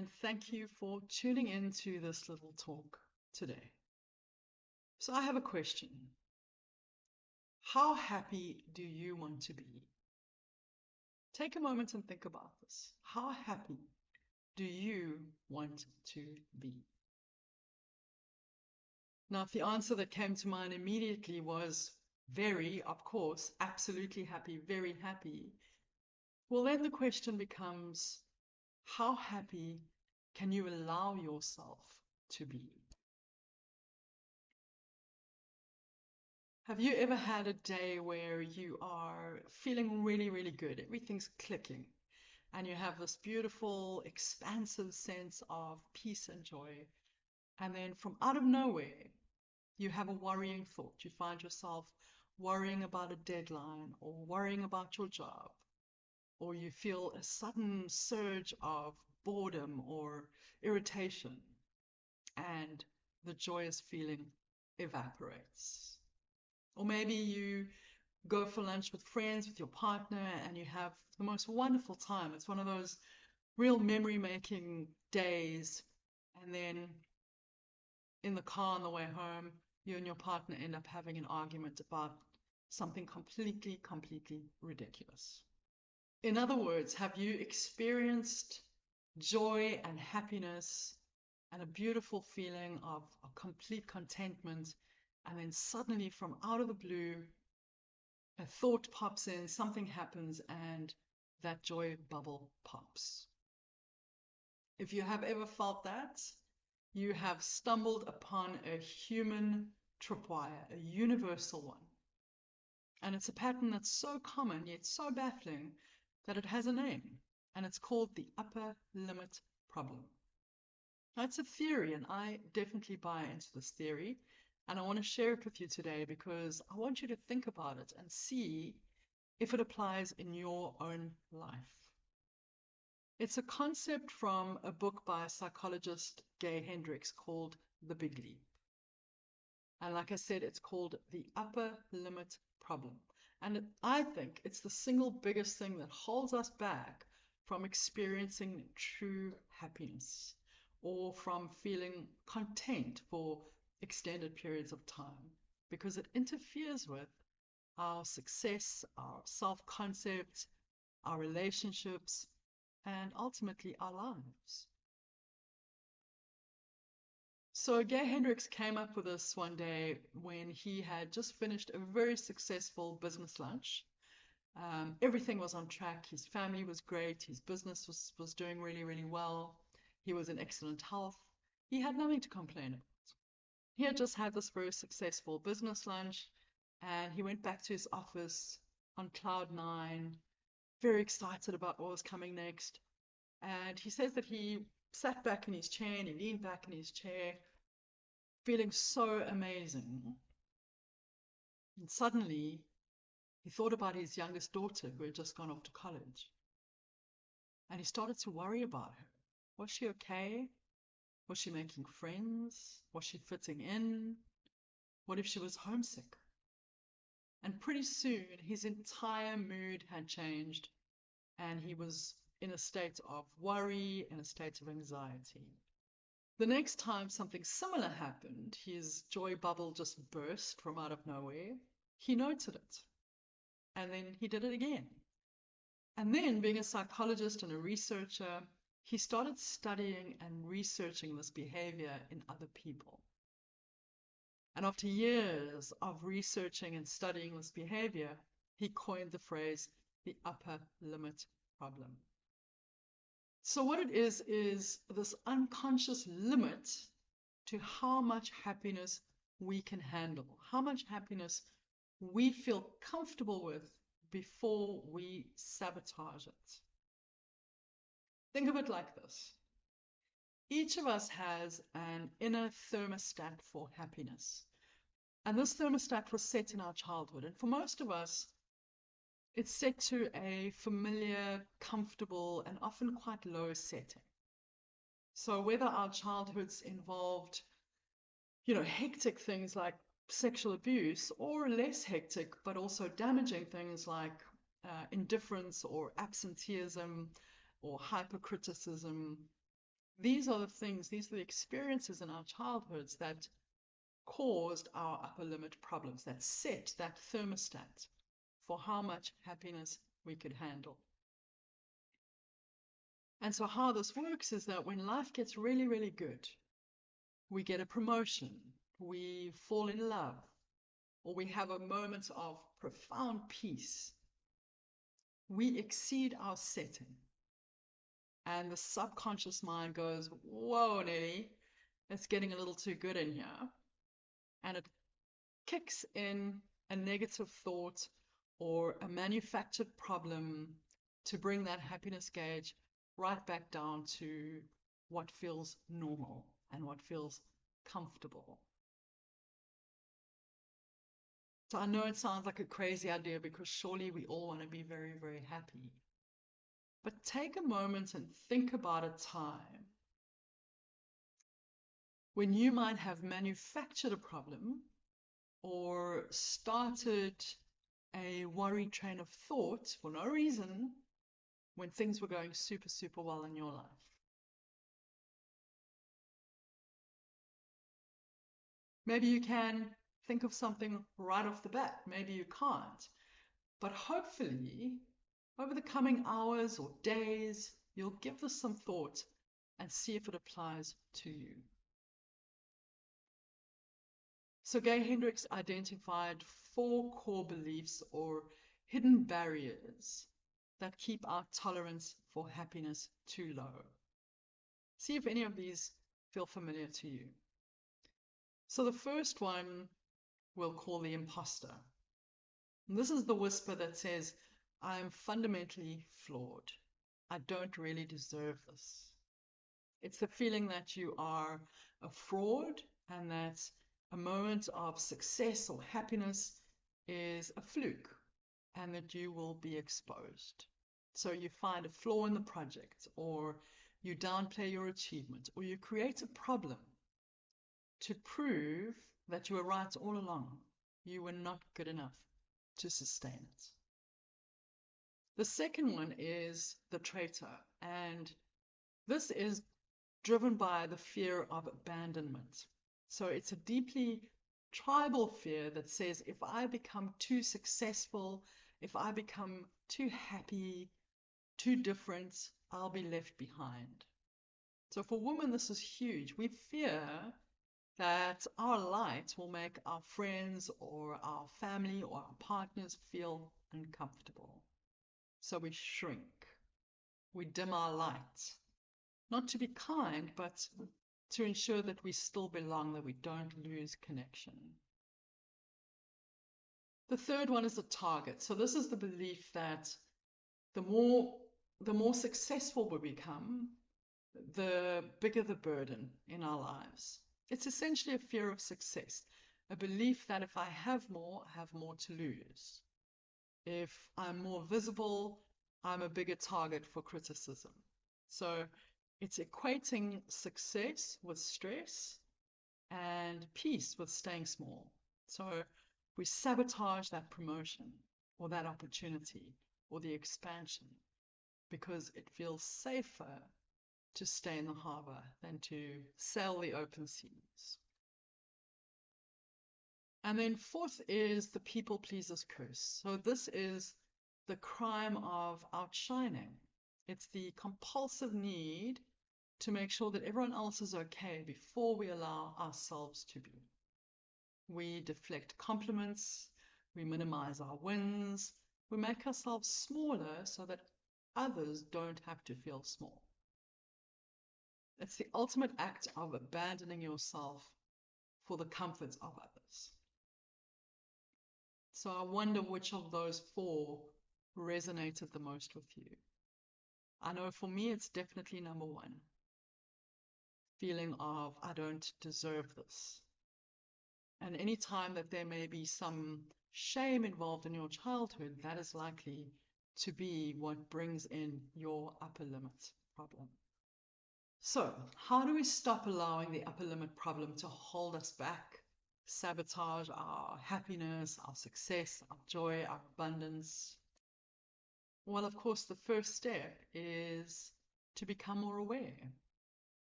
and thank you for tuning in to this little talk today. So, I have a question. How happy do you want to be? Take a moment and think about this. How happy do you want to be? Now, if the answer that came to mind immediately was very, of course, absolutely happy, very happy, well, then the question becomes, how happy can you allow yourself to be? Have you ever had a day where you are feeling really, really good? Everything's clicking, and you have this beautiful, expansive sense of peace and joy. And then from out of nowhere, you have a worrying thought. You find yourself worrying about a deadline or worrying about your job, or you feel a sudden surge of boredom or irritation, and the joyous feeling evaporates. Or maybe you go for lunch with friends, with your partner, and you have the most wonderful time. It's one of those real memory making days. And then in the car on the way home, you and your partner end up having an argument about something completely ridiculous. In other words, have you experienced joy and happiness and a beautiful feeling of a complete contentment, and then suddenly from out of the blue, a thought pops in, something happens, and that joy bubble pops? If you have ever felt that, you have stumbled upon a human tripwire, a universal one. And it's a pattern that's so common yet so baffling that it has a name, and it's called the upper limit problem. Now, it's a theory, and I definitely buy into this theory, and I want to share it with you today because I want you to think about it and see if it applies in your own life. It's a concept from a book by psychologist Gay Hendricks called The Big Leap. And like I said, it's called the upper limit problem. And I think it's the single biggest thing that holds us back from experiencing true happiness or from feeling content for extended periods of time, because it interferes with our success, our self-concept, our relationships, and ultimately our lives. So Gay Hendricks came up with this one day when he had just finished a very successful business lunch. Everything was on track. His family was great. His business was doing really, really well. He was in excellent health. He had nothing to complain about. He had just had this very successful business lunch, and he went back to his office on cloud nine, very excited about what was coming next. And he says that he sat back in his chair and he leaned back in his chair, feeling so amazing. And suddenly, he thought about his youngest daughter who had just gone off to college. And he started to worry about her. Was she okay? Was she making friends? Was she fitting in? What if she was homesick? And pretty soon, his entire mood had changed, and he was in a state of worry, in a state of anxiety. The next time something similar happened, his joy bubble just burst from out of nowhere. He noted it, and then he did it again. And then, being a psychologist and a researcher, he started studying and researching this behavior in other people. And after years of researching and studying this behavior, he coined the phrase the upper limit problem. So what it is this unconscious limit to how much happiness we can handle, how much happiness we feel comfortable with before we sabotage it. Think of it like this. Each of us has an inner thermostat for happiness. And this thermostat was set in our childhood. And for most of us, it's set to a familiar, comfortable, and often quite low setting. So whether our childhoods involved, hectic things like sexual abuse, or less hectic but also damaging things like indifference or absenteeism or hypercriticism, These are the things, these are the experiences in our childhoods that caused our upper limit problems, that set that thermostat for how much happiness we could handle. And so how this works is that when life gets really, really good, we get a promotion, we fall in love, or we have a moment of profound peace, we exceed our setting. And the subconscious mind goes, whoa, Nelly, it's getting a little too good in here. And it kicks in a negative thought or a manufactured problem to bring that happiness gauge right back down to what feels normal and what feels comfortable. So I know it sounds like a crazy idea because surely we all want to be very, very happy. But take a moment and think about a time when you might have manufactured a problem or started a worry train of thought for no reason when things were going super, super well in your life. Maybe you can think of something right off the bat. Maybe you can't. But hopefully, over the coming hours or days, you'll give this some thought and see if it applies to you. So Gay Hendricks identified 4 core beliefs or hidden barriers that keep our tolerance for happiness too low. See if any of these feel familiar to you. So the first one we'll call the imposter. And this is the whisper that says, I am fundamentally flawed. I don't really deserve this. It's the feeling that you are a fraud and that a moment of success or happiness is a fluke and that you will be exposed. So you find a flaw in the project, or you downplay your achievement, or you create a problem to prove that you were right all along. You were not good enough to sustain it. The second one is the traitor, and this is driven by the fear of abandonment. So it's a deeply tribal fear that says if I become too successful, if I become too happy, too different, I'll be left behind. So for women, this is huge. We fear that our light will make our friends or our family or our partners feel uncomfortable. So we shrink, we dim our light, not to be kind, but to ensure that we still belong, that we don't lose connection. The third one is a target. So this is the belief that the more successful we become, the bigger the burden in our lives. It's essentially a fear of success, a belief that if I have more to lose. If I'm more visible, I'm a bigger target for criticism. So it's equating success with stress and peace with staying small. So we sabotage that promotion or that opportunity or the expansion because it feels safer to stay in the harbor than to sail the open seas. And then fourth is the people pleaser's curse. So this is the crime of outshining. It's the compulsive need to make sure that everyone else is okay before we allow ourselves to be. We deflect compliments, we minimize our wins, we make ourselves smaller so that others don't have to feel small. It's the ultimate act of abandoning yourself for the comforts of others. So I wonder which of those 4 resonated the most with you. I know for me it's definitely number 1. Feeling of I don't deserve this. And any time that there may be some shame involved in your childhood, that is likely to be what brings in your upper limit problem. So how do we stop allowing the upper limit problem to hold us back, sabotage our happiness, our success, our joy, our abundance? Well, of course, the first step is to become more aware.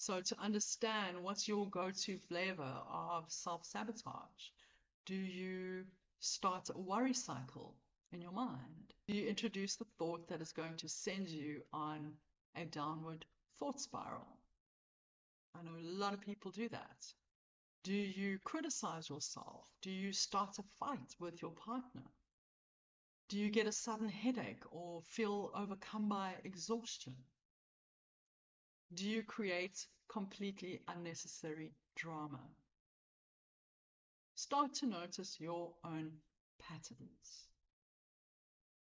So to understand what's your go-to flavor of self-sabotage, do you start a worry cycle in your mind? Do you introduce the thought that is going to send you on a downward thought spiral? I know a lot of people do that. Do you criticize yourself? Do you start a fight with your partner? Do you get a sudden headache or feel overcome by exhaustion? Do you create completely unnecessary drama? Start to notice your own patterns.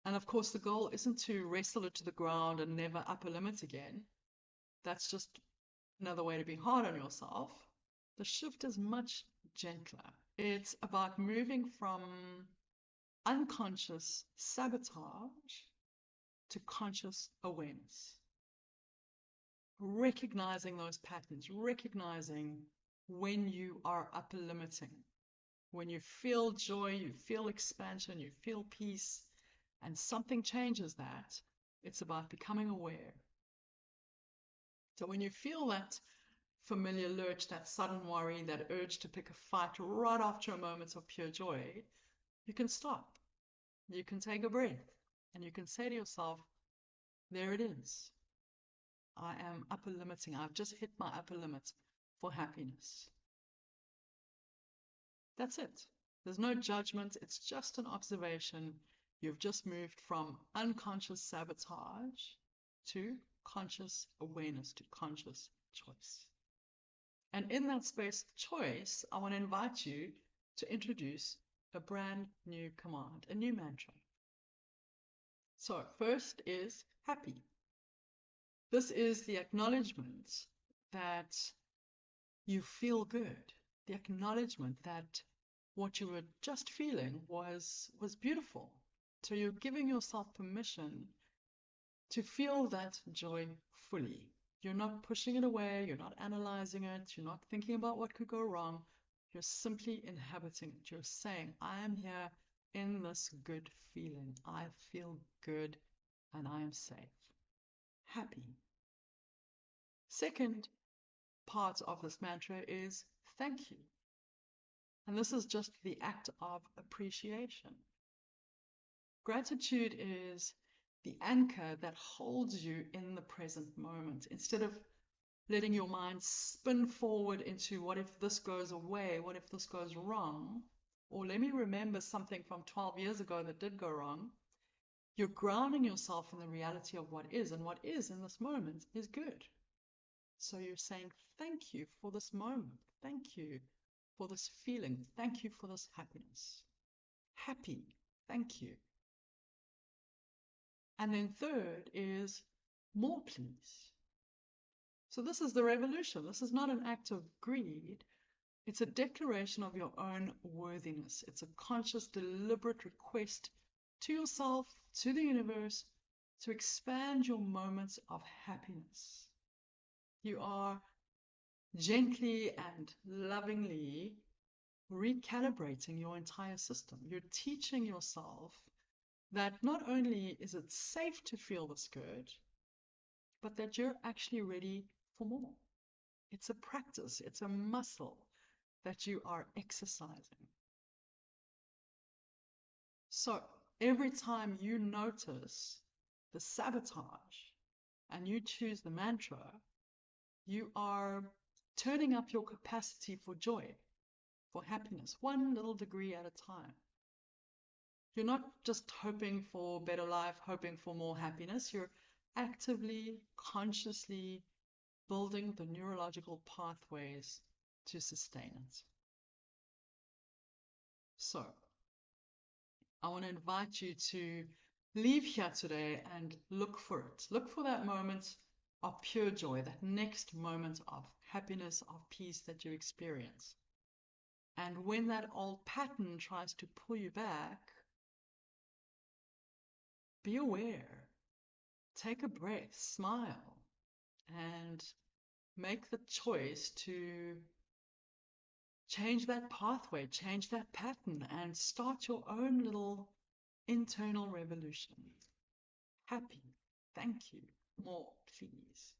And of course, the goal isn't to wrestle it to the ground and never upper limit again. That's just another way to be hard on yourself. The shift is much gentler. It's about moving from unconscious sabotage to conscious awareness. Recognizing those patterns, recognizing when you are upper limiting. When you feel joy, you feel expansion, you feel peace, and something changes that, it's about becoming aware. So when you feel that familiar lurch, that sudden worry, that urge to pick a fight right after a moment of pure joy, you can stop. You can take a breath and you can say to yourself, there it is. I am upper limiting. I've just hit my upper limit for happiness. That's it. There's no judgment. It's just an observation. You've just moved from unconscious sabotage to conscious awareness, to conscious choice. And in that space of choice, I want to invite you to introduce a brand new command, a new mantra. So first is happy. This is the acknowledgement that you feel good, the acknowledgement that what you were just feeling was beautiful. So you're giving yourself permission to feel that joy fully. You're not pushing it away, you're not analyzing it, you're not thinking about what could go wrong. You're simply inhabiting it. You're saying, I am here in this good feeling. I feel good and I am safe. Happy. Second part of this mantra is thank you. And this is just the act of appreciation. Gratitude is the anchor that holds you in the present moment. Instead of letting your mind spin forward into what if this goes away, what if this goes wrong, or let me remember something from 12 years ago that did go wrong, you're grounding yourself in the reality of what is, and what is in this moment is good. So you're saying, thank you for this moment. Thank you for this feeling. Thank you for this happiness. Happy. Thank you. And then third is more please. So this is the revolution. This is not an act of greed. It's a declaration of your own worthiness. It's a conscious, deliberate request to yourself, to the universe, to expand your moments of happiness. You are gently and lovingly recalibrating your entire system. You're teaching yourself that not only is it safe to feel this good, but that you're actually ready for more. It's a practice, it's a muscle that you are exercising. So every time you notice the sabotage and you choose the mantra, you are turning up your capacity for joy, for happiness, one little degree at a time. You're not just hoping for better life, hoping for more happiness. You're actively, consciously building the neurological pathways to sustain it. So, I want to invite you to leave here today and look for it. Look for that moment of pure joy, that next moment of happiness, of peace that you experience. And when that old pattern tries to pull you back, be aware, take a breath, smile, and make the choice to change that pathway, change that pattern, and start your own little internal revolution. Happy, thank you, more, please.